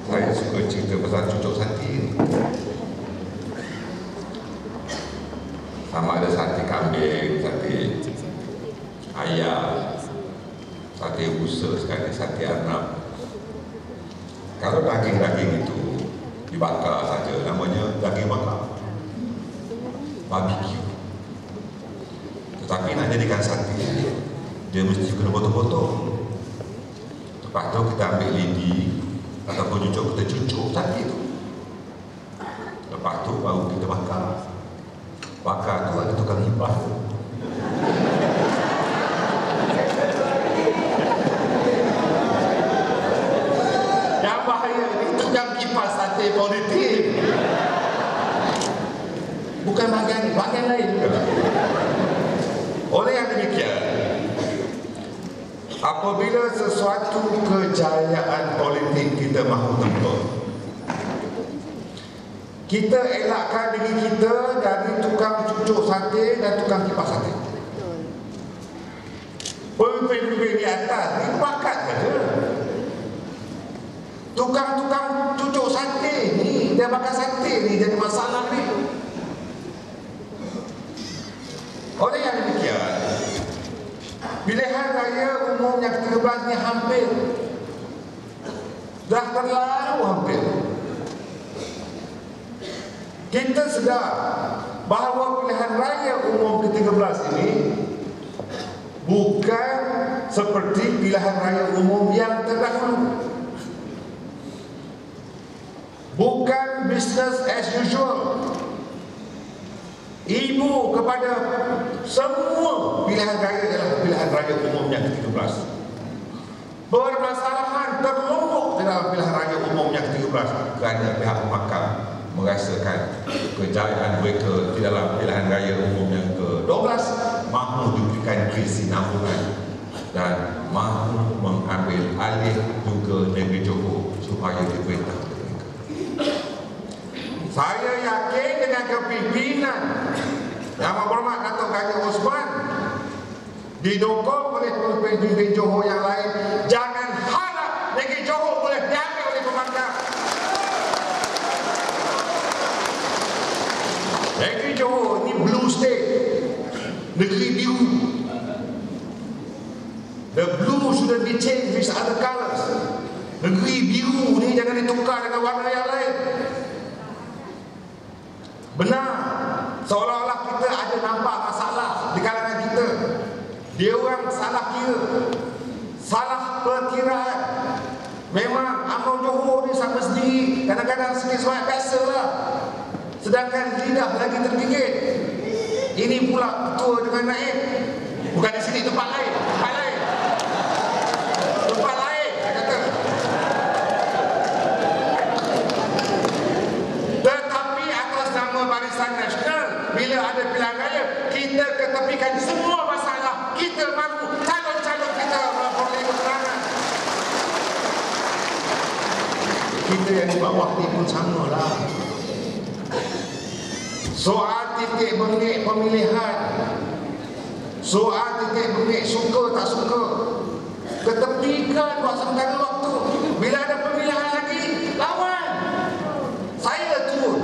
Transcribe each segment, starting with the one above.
Saya suka cerita pasal cucuk sate ni. Sama ada sate kambing, sate ayam, sate busa, sate arnab. Kalau daging-daging itu dibakar saja, namanya daging bakar, barbecue. Tetapi nak jadikan sate, dia mesti kena potong-potong. Lepas tu kita ambil lidi ataupun cucuk, kita cucuk sate tu. Lepas tu baru kita bakar. Bakar tu ada tukang hibah. Yang bahaya ni tukang kipas sate politik. Bukan bahagian lain juga. Oleh yang demikian, apabila sesuatu kejayaan politik kita mahu tempuh, kita elakkan diri kita dari tukang cucuk sate dan tukang kipas sate. Pemimpin-pemimpin di atas ni bakat saja. Tukang-tukang cucuk sate ni, dia bakar sate ni jadi masalah ni. Oleh yang demikian, pilihan raya umum yang ke-13 ni hampir, dah terlalu hampir. Kita sedar bahawa pilihan raya umum ke-13 ini bukan seperti pilihan raya umum yang terdahulu. Bukan business as usual. Ibu kepada semua pilihan raya adalah pilihan raya umum yang ke-13. Permasalahan terlumpuk dalam pilihan raya umum yang ke-13 kerana pihak mahkamah merasakan kejayaan mereka di dalam pilihan raya umum yang ke-12 mahu diberikan kesinambungan dan mahu mengambil alih juga negeri Johor supaya diperintah oleh mereka. Saya yakin dengan kepimpinan Yang Berhormat Datuk Gajah Osman didukung oleh pemimpin Johor yang lain, jangan harap negeri Johor boleh diambil oleh pemangkang. Negeri Johor ni blue state, negeri biru. The blue shouldn't be changed with other colours. Negeri biru ni jangan ditukar dengan warna yang lain. Benar, seolah-olah kita ada nampak masalah di kalangan kita. Dia orang salah kira, salah perkiraan. Memang UMNO Johor ni sama sendiri, kadang-kadang sikit sebanyak biasalah. Sedangkan lidah lagi tergigit. Ini pula ketua dengan naib. Bukan di sini, tempat lain. Tempat lain. Tempat lain, saya kata. Tetapi atas nama Barisan Nasional, bila ada pilihan raya, kita ketepikan semua masalah. Kita mahu calon-calon kita memperoleh kemenangan. Kita yang di bawah ni pun samalah. Soal titik bengik pemilihan, soal titik bengik suka tak suka, ketepikan buat sementara waktu. Bila ada pemilihan lagi, lawan. Saya turun,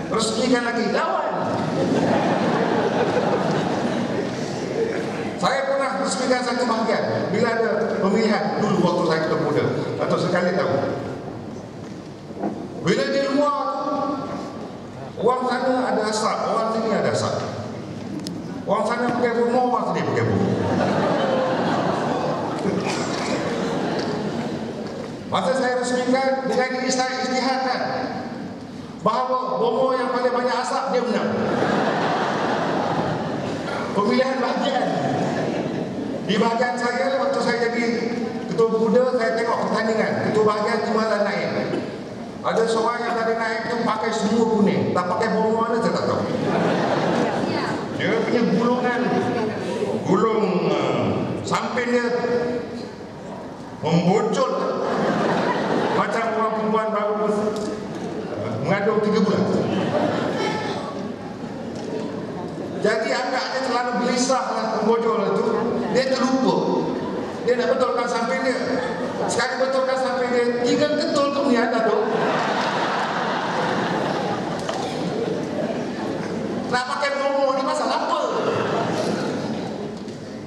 resmikan lagi, lawan. Saya pernah resmikan satu bahagian bila ada pemilihan dulu waktu saya ketemu muda, atau sekali tahu. Bila di luar, orang sana ada asap, orang sini ada asap. Orang sana pakai bomo, orang sini pakai bomo. Masa saya resmikan dengan istihadkan bahawa bomo yang paling banyak asap dia menang. Di bahagian saya, waktu saya jadi ketua pemuda, saya tengok pertandingan. Ketua bahagian Timbalan naik. Ada seorang yang tadi naik tu pakai semua kuning. Tak pakai bawang mana saya tak tahu. Dia punya gulung samping dia membocor macam orang perempuan baru mengandung 3 bulan. Jadi agaknya terlalu gelisah lah pembocor itu. Dia terlupa. Dia nak betulkan samping dia. Sekali betulkan samping dia, 3 ketul tu ni ada tu. Nak pakai bomo ni pasal apa?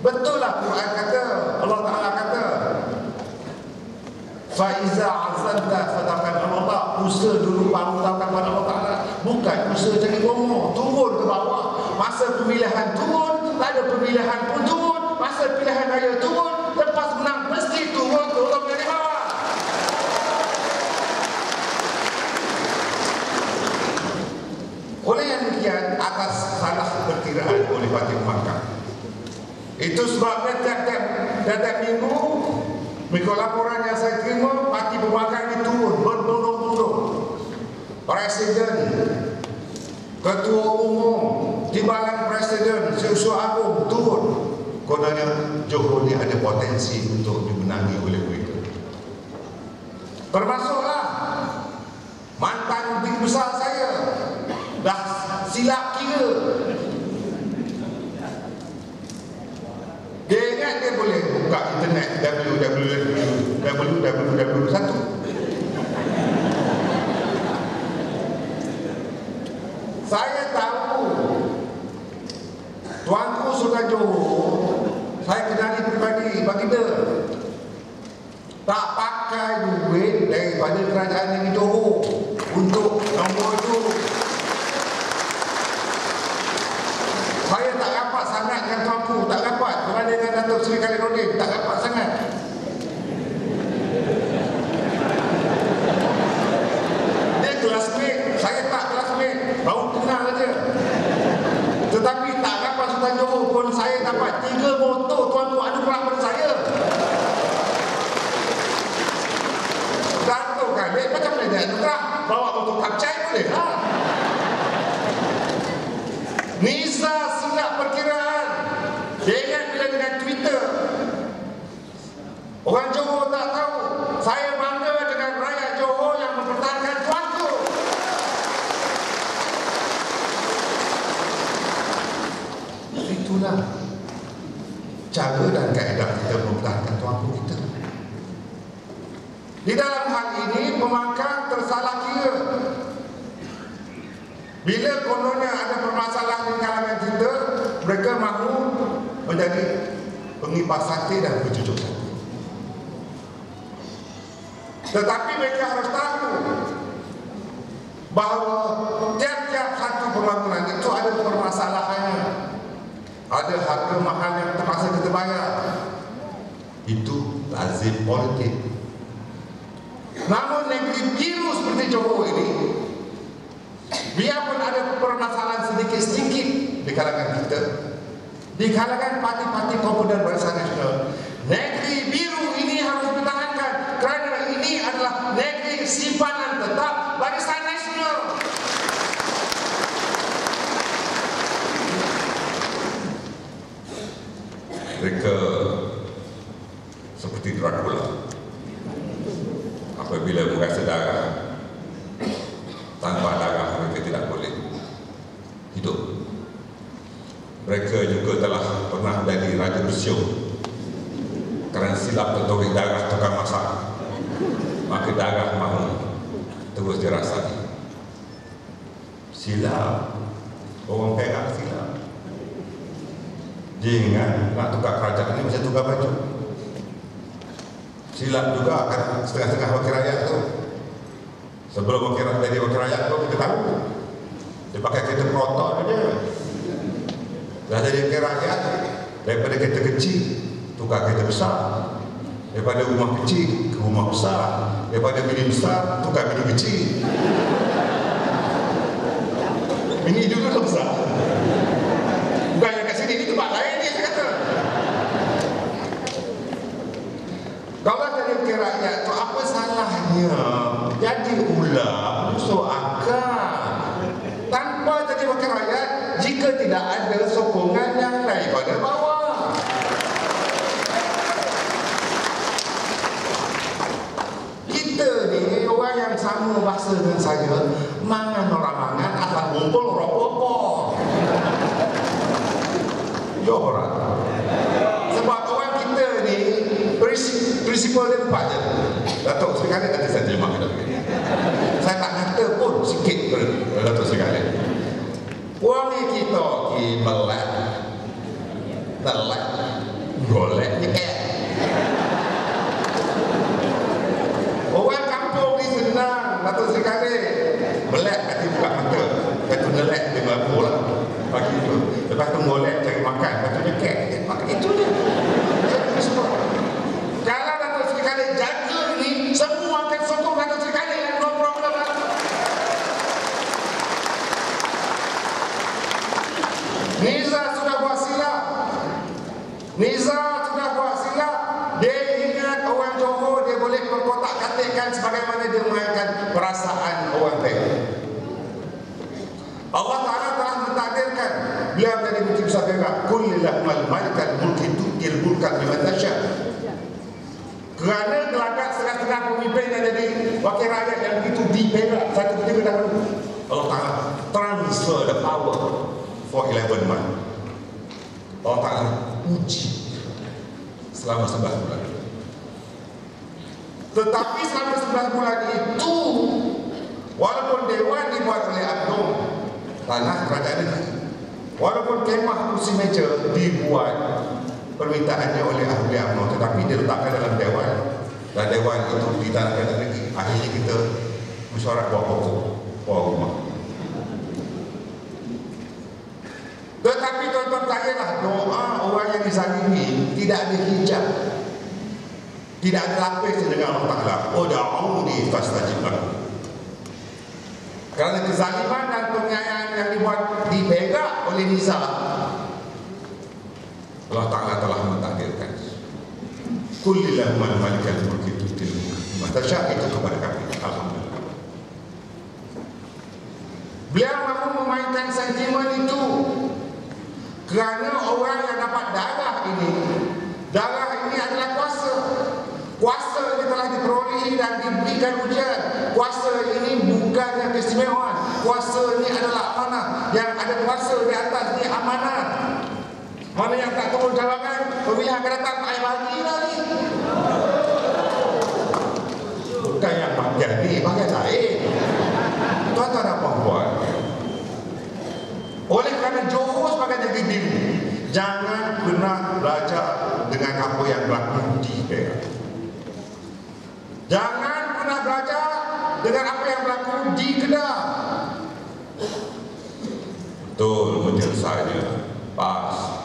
Betul lah Quran kata, Allah Ta'ala kata, Faiza azanta fatakan Allah. Usaha dulu baru tahu pada Allah Ta'ala. Bukan usaha jadi bomo. Turun ke bawah. Masa pemilihan turun, tak ada pemilihan pun turun. Masa pilihan raya turun, lepas menang mesti turun dari bawah. Oleh yang demikian, atas salah perkiraan oleh Parti Pembangkang. Itu sebabnya tiap minggu, minggu laporan yang saya terima, Parti Pembangkang ini turun berbondong-bondong. Presiden, Ketua Umum, Timbalan Presiden, Syekhul Agung turun. Kononnya Johor ni ada potensi untuk dimenangi oleh mereka. Termasuklah mantan menteri besar saya dah silap kira. Dia ingat dia boleh buka internet www.1. Saya tahu Tuanku Sultan Johor, saya kenali pribadi, baginda tak pakai duit daripada kerajaan negeri Johor untuk nombor itu. Saya tak rapat sangat dengan tuanku, tak rapat. Kerana dengan Datuk Seri Khairuddin, tak rapat sangat. Dia classmate, saya tak classmate, baru kenal saja. Tetapi tak rapat Sultan Johor pun saya dapat 3 motor tuanku anugerah pada saya. Datuk Khalid macam mana dia anugerah? Bawa motor kapcai boleh lah. Nisa silap perkiraan. Dia ingat bila dengan Twitter. Orang Johor tak tahu. Saya bangga dengan rakyat Johor yang mempertahankan tuanku. Itulah cara dan kaedah kita mempertahankan tuanku kita. Di dalam hal ini Pembangkang tersalah kira. Bila kononnya ada permasalahan di kalangan kita, mereka mahu menjadi pengipas sate dan pencucuk sate. Tetapi mereka harus tahu bahawa tiap-tiap satu pembangunan itu ada permasalahannya. Ada harga mahal yang terpaksa kita bayar. Itu lazim politik. Namun negeri biru seperti Johor ini, biarpun ada permasalahan sedikit-sedikit di kalangan kita, di kalangan parti-parti komponen Barisan Nasional, negeri biru ini harus dipertahankan kerana ini adalah negeri simpanan tetap Barisan Nasional. Mereka seperti Dracula. Apabila merasa darah, tanpa darah mereka tidak boleh hidup. Mereka juga telah pernah menjadi raja bersiung kerana silap tertorik darah tukang masak, maka darah mahu terus dirasai. Silap, orang Perak silap. Dia ingat nak tukar kerajaan ini macam tukar baju. Silap juga akan setengah-setengah wakil rakyat tu. Sebelum jadi wakil rakyat tu kita tahu dia pakai kereta proton aja. Dah jadi wakil rakyat, daripada kereta kecil tukar kereta besar, daripada rumah kecil ke rumah besar, daripada bini besar tukar bini kecil. Bini dulu dah besar. Bukan yang kat sini, ini tempat lain ni saya kata. jika tidak ada sokongan yang daripada bawah. Kita ni orang yang sama bahasa dengan saya, mangan orang mangan, asal ngumpul orang popok. Ya orang. Sebab orang kita ni prinsipal dia empat je. Datuk Seri Khalid ada saya terima kasih. Saya tak kata pun sikit Datuk Seri Khalid. Orang kita ki melek, telek, golek nyekek. Orang kampung ni senang, Datuk Seri Khalid. Melek hati buka mata, lepas tu nelek dia berlaku lah. Pagi tu, lepas tu golek cari makan, lepas tu nyekek. Makan itu je. Kalau Datuk Seri Khalid jaga ni, semua akan sokong Datuk Seri Khalid yang no problem lah. Niza sudah buat silap. Niza sudah buat silap. Dia ingat orang Johor dia boleh berkotak-katikkan sebagaimana dia mengatakan perasaan orang lain. Allah Ta'ala telah mentakdirkan beliau menjadi Menteri Besar Perak. Kullillahummal malikal mulki tu'til mulka liman tasha. Kerana gelagat setengah-setengah pemimpin yang jadi wakil rakyat yang begitu di Perak satu ketika dahulu, Allah Ta'ala transfer the power for 11 months. Allah Ta'ala uji selama 11 bulan. Tetapi selama 11 bulan itu, walaupun dewan dibuat oleh UMNO, tanah kerajaan negeri, walaupun kemah kursi meja dibuat permintaannya oleh ahli UMNO, tetapi diletakkan dalam dewan, dan dewan itu di tanah kerajaan negeri. Akhirnya kita mesyuarat buat pokok, buat rumah. Tetapi tuan-tuan percayalah, doa orang yang dizalimi tidak ada hijab, tidak ada lapis dengan Allah Ta'ala. Oh da'uni fastajib lakum. Kerana kezaliman dan penganiayaan yang dibuat di Perak oleh Niza, Allah Ta'ala telah mentakdirkan kullillahummal malikal mulki tu'til mulka tasha' itu kepada kami. Alhamdulillah. Beliau mahu memainkan sentimen itu kerana orang yang dapat darah ini adalah kuasa. Kuasa ini telah diperolehi dan diberikan ujian. Kuasa ini bukannya keistimewaan. Kuasa ini adalah amanah. Yang ada kuasa di atas ini amanah. Mana yang tak turun jawaban, pemilihan akan datang, tak payah bagi lah ni. Bukan yang bagian ni, bagian lain. Tuan-tuan apa buat? Oleh kerana Johor sebagai negeri biru, jangan pernah belajar dengan apa yang berlaku di Perak. Jangan pernah belajar dengan apa yang berlaku di Kedah. Betul, menyelesainya pas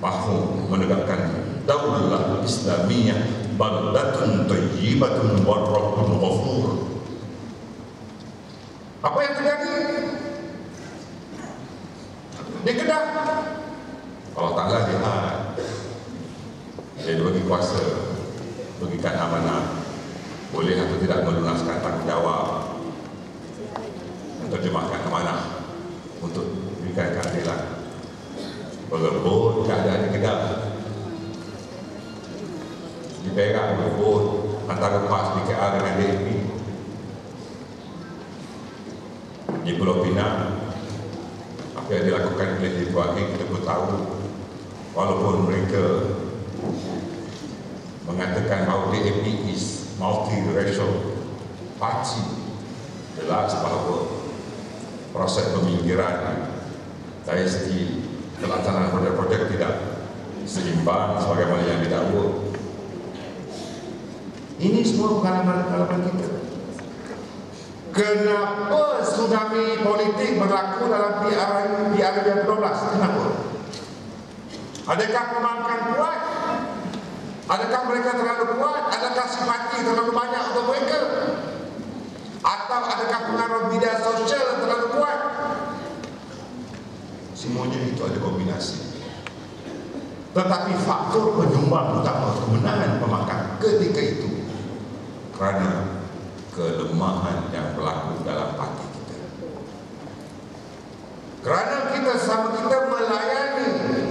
mahu menegakkan daulah Islamiyah, baldatun thayyibatun warrabbun ghafur. Apa yang terjadi di Kedah? Allah Ta'ala lihat, dia bagi kuasa, bagikan amanah, boleh atau tidak melunaskan tanggungjawab, menerjemahkan amanah untuk berikan keadilan. Walaupun keadaan di Kedah, di Perak walaupun antara PAS BKR dengan DAP, di Pulau Pinang apa yang dilakukan oleh Ibrahim kita pun tahu. Walaupun mereka mengatakan bahawa DAP is multi-racial party, jelas bahawa proses peminggiran dari segi pelaksanaan projek-projek tidak seimbang sebagaimana yang didakwa. Ini semua pengalaman-pengalaman kita. Kenapa tsunami politik berlaku dalam PRU 12? Kenapa? Adakah pemangkan kuat? Adakah mereka terlalu kuat? Adakah simpati terlalu banyak untuk mereka? Atau adakah pengaruh media sosial terlalu kuat? Semuanya itu ada kombinasi. Tetapi faktor penyumbang utama kemenangan pemangkan ketika itu kerana kelemahan yang berlaku dalam parti kita. Kerana kita sama kita melayani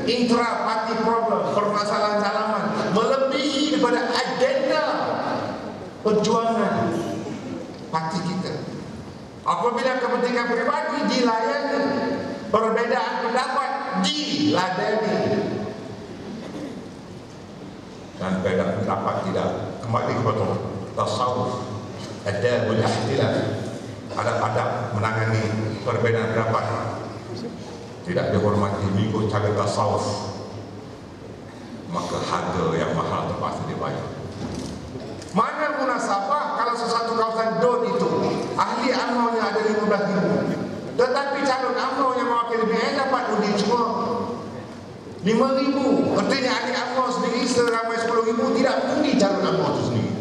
intra-party problem, permasalahan dalaman, melebihi daripada agenda perjuangan parti kita. Apabila kepentingan peribadi dilayani, perbezaan pendapat diladeni, dan perbezaan pendapat tidak kembali kepada tasawuf, adabul ihtilaf, adab-adab menangani perbezaan pendapat tidak dihormati mengikut cara tasawuf, maka harga yang mahal terpaksa dibayar. Mana munasabah kalau sesuatu kawasan DON itu ahli UMNO yang ada 15,000, tetapi calon UMNO yang mewakili BN dapat undi cuma 5,000. Artinya ahli UMNO sendiri seramai 10,000 tidak undi calon UMNO itu sendiri.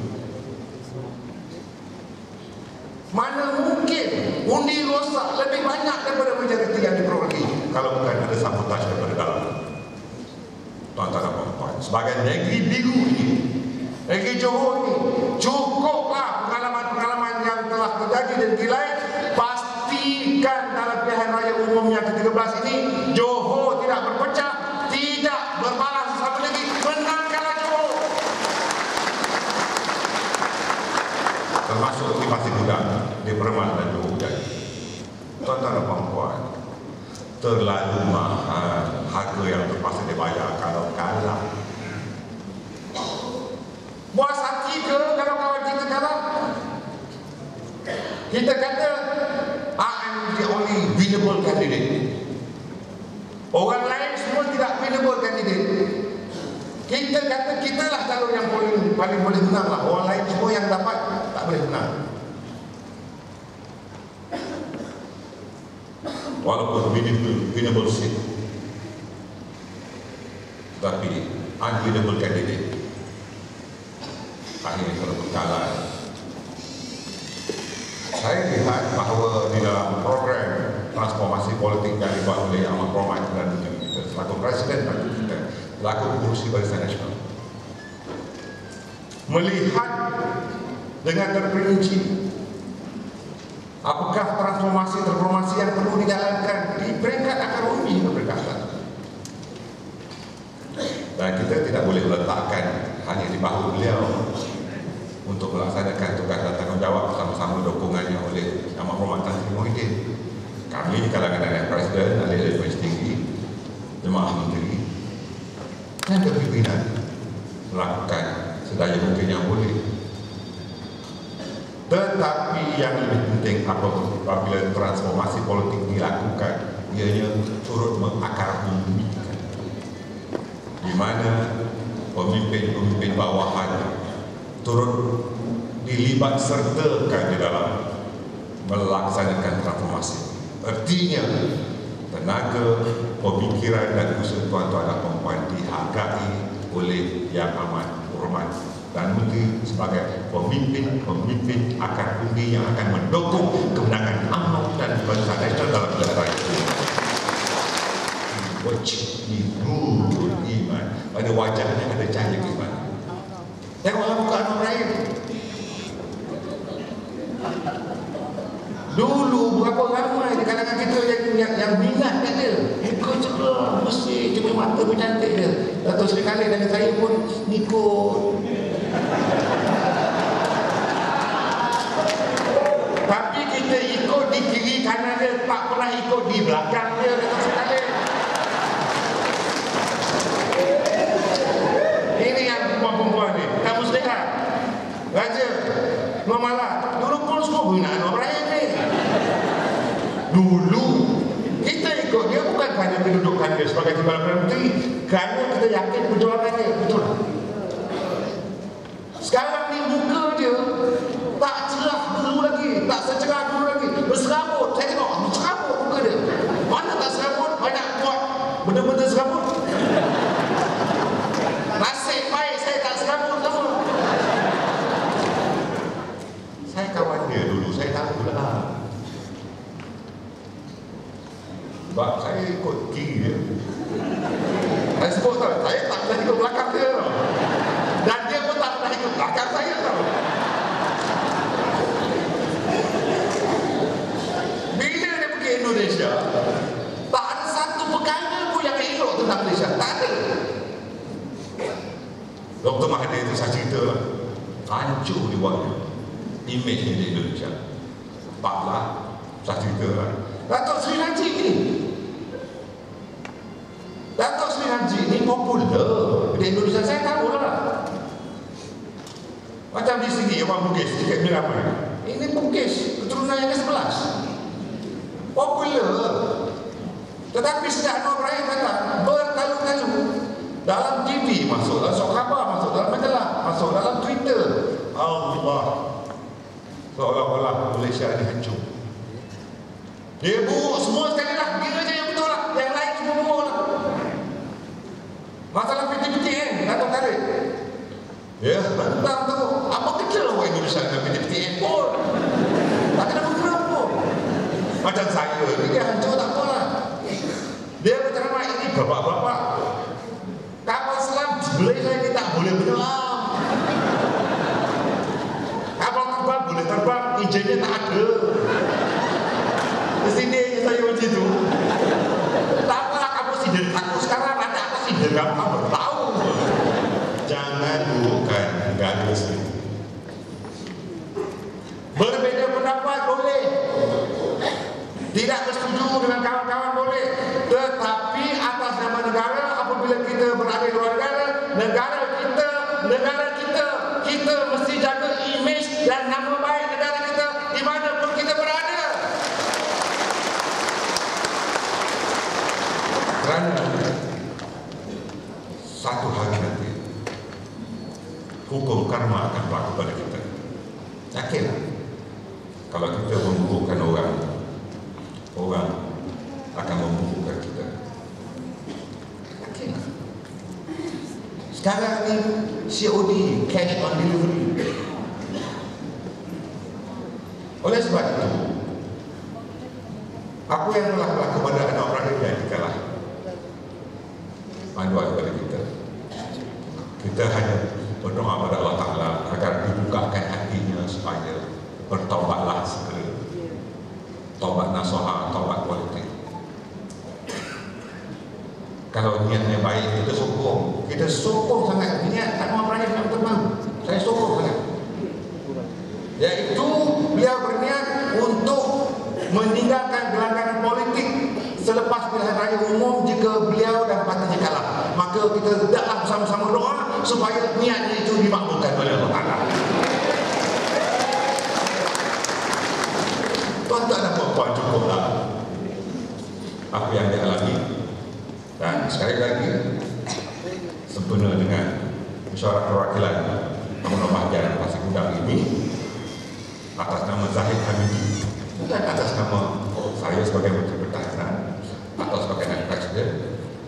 Mana mungkin undi rosak lebih banyak daripada majoriti yang diperolehi kalau bukan ada sabotaj daripada dalam. Tuan-tuan dan puan-puan, sebagai negeri biru ini, negeri Johor ini, cukuplah pengalaman-pengalaman yang telah terjadi dan dilai. Pastikan dalam pilihan raya umum yang ke-13 ini Johor tidak berpecah, tidak berbalas sesama negeri, menangkanlah Johor. Termasuk di Pasir Gudang, di Perman dan Johor Jadi. Tuan-tuan dan puan-puan, terlalu mahal harga yang terpaksa dibayar kalau kalah. Puas hati ke kalau kawan kita kalah? Kita kata I am the only winnable candidate. Orang lain semua tidak winnable candidate. Kita kata kitalah calon yang paling boleh menang lah. Orang lain semua yang dapat tak boleh menang. Walaupun winnable seat, tapi unwinnable candidate. Akhirnya kalau berkalah. Saya lihat bahawa di dalam program transformasi politik yang dibuat oleh Ahmad Rahman dan kita selaku Presiden dan kita selaku Pengurusi Barisan Nasional, melihat dengan terperinci apakah transformasi yang perlu dijalankan di peringkat akar umbi keberkatan. Dan kita tidak boleh letakkan hanya di bahu beliau untuk melaksanakan tugas dan tanggungjawab bersama-sama dukungannya oleh Ahmad Rahman Tan Sri Muhyiddin. Kami di kalangan ayah Presiden, ahli Majlis Tinggi, jemaah menteri dan kepimpinan melakukan sedaya mungkin yang boleh. Tetapi yang lebih penting apabila transformasi politik dilakukan, ianya turut mengakar umbikan, di mana pemimpin-pemimpin bawahan turut dilibat sertakan di dalam melaksanakan transformasi. Artinya tenaga, pemikiran dan usaha tuan-tuan dan puan dihargai oleh Yang Amat Berhormat dan Menteri sebagai pemimpin akar umbi yang akan mendukung kemenangan UMNO dan Barisan Nasional dalam pilihan raya ini. Nurul iman, pada wajahnya ada cahaya keimanan. Tengoklah muka Anwar Ibrahim. Dulu berapa ramai di kalangan kita yang minat kat dia. Ikut cerah, mesti cuma mata pun cantik dia. Dato' Sri Khalid dan saya pun ikut. Tapi kita ikut di kiri kanan dia, tak pernah ikut di belakang dia, Dato' Sri Khalid. Ini yang perempuan ni, kamu sedekat Raja Nur Malak. Dulu pun semua guna Anwar Ibrahim ni. Dulu kita ikut dia bukan kerana kedudukan dia sebagai Timbalan Perdana Menteri, kerana kita yakin perjuangan dia. Betul. Sekarang ni muka dia tak cerah dulu lagi, tak secerah dulu lagi. Berserabut, saya tengok berserabut muka dia. Mana tak serabut, banyak buat benda-benda serabut. Nasib baik saya tak serabut sama. Saya kawan dia dulu, saya tahu lah. Sebab saya ikut kiri dia. Saya sebut tau, saya tak pernah ikut belakang dia tau. Dan dia pun tak pernah ikut belakang saya tau. Bila dia pergi Indonesia, Mahathir itu saya cerita lah, hancur dibuatnya image di Indonesia. Paklah saya cerita lah, Datuk Seri Najib ni, Datuk Seri Najib ni popular di Indonesia, saya tahu lah. Macam di sini orang Bugis dekat Miraman, ini Bugis keturunan yang ke-11, popular. Tetapi sejak Anwar Ibrahim datang, bertalu-talu dalam TV masuk, dalam surat khabar masuk, dalam majalah masuk, dalam Twitter, Allah, seolah-olah Malaysia ini hancur. Dia buruk semua sekali lah, dia je yang betul lah, yang lain semua buruk lah. Masalah PTPTN, Datuk Khalid, ya, tentang tu, apa kecil orang Indonesia dengan PTPTN pun, tak kena bergerak pun. Macam saya ni, dia hancur tak apa lah. Dia berceramah ini bapak-bapak, kapal selam boleh saya tak boleh menyelam, kapal terbang boleh terbang, izinnya tak ada. Di sini saya macam itu. Tak apalah kamu sindir aku sekarang, ada apa sindir kamu baru tahu. Jangan bukan negara sendiri. Berbeza pendapat boleh, tidak bersetuju dengan kawan-kawan boleh, tetapi atas nama negara, apabila kita berada di luar negara, negara kita, kita mesti jaga imej dan nama baik negara kita di mana pun kita berada. Kerana satu hari nanti hukum karma akan berlaku pada kita. Yakinlah, kalau kita memburukkan orang akan memburukkan kita. Yakinlah. Sekarang ni COD, cash on delivery. Oleh sebab itu, apa yang telah berlaku pada Anwar Ibrahim dan dikalah panduan kepada kita. Kita hanya berdoa pada Allah Ta'ala agar dibukakan hatinya supaya bertaubatlah segera. Taubat nasuha, taubat politik. Kalau niatnya baik, kita sokong sangat niat Anwar Ibrahim yang teman. Saya sokong sangat. Iaitu beliau berniat untuk meninggalkan gelanggang politik selepas pilihan raya umum jika beliau dan partinya kalah. Maka kita hendaklah bersama-sama doa supaya niatnya itu dimakbulkan oleh Allah Ta'ala. Tuan-tuan dan puan-puan, cukuplah apa yang dialami. Dan sekali lagi, sempena dengan mesyuarat perwakilan Amanah Bahagian Pasir Gudang ini, atas nama Zahid Hamidi dan atas nama saya sebagai Menteri Pertahanan atau sebagai Naib Presiden,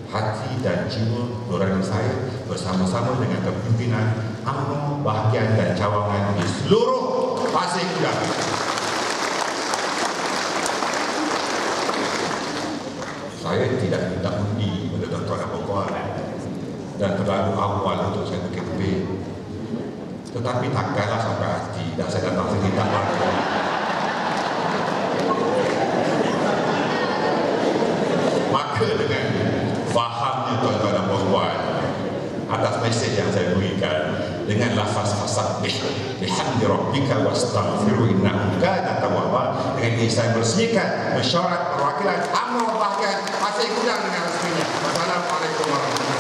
hati dan jiwa nurani saya bersama-sama dengan kepimpinan UMNO bahagian dan cawangan di seluruh Pasir Gudang. Saya tidak minta undi pada tuan-tuan dan puan dan terlalu awal untuk saya berkempen, tetapi takkanlah sampai hati dan saya datang sini tak lagi. Maka dengan fahamnya tuan-tuan dan puan atas mesej yang saya berikan dengan lafaz fasabbih bihamdi rabbika wastaghfiru innahu kana tawwaba, dengan ini saya meresmikan mesyuarat perwakilan UMNO bahagian Pasir Gudang dengan resminya. Wassalamualaikum warahmatullahi wabarakatuh.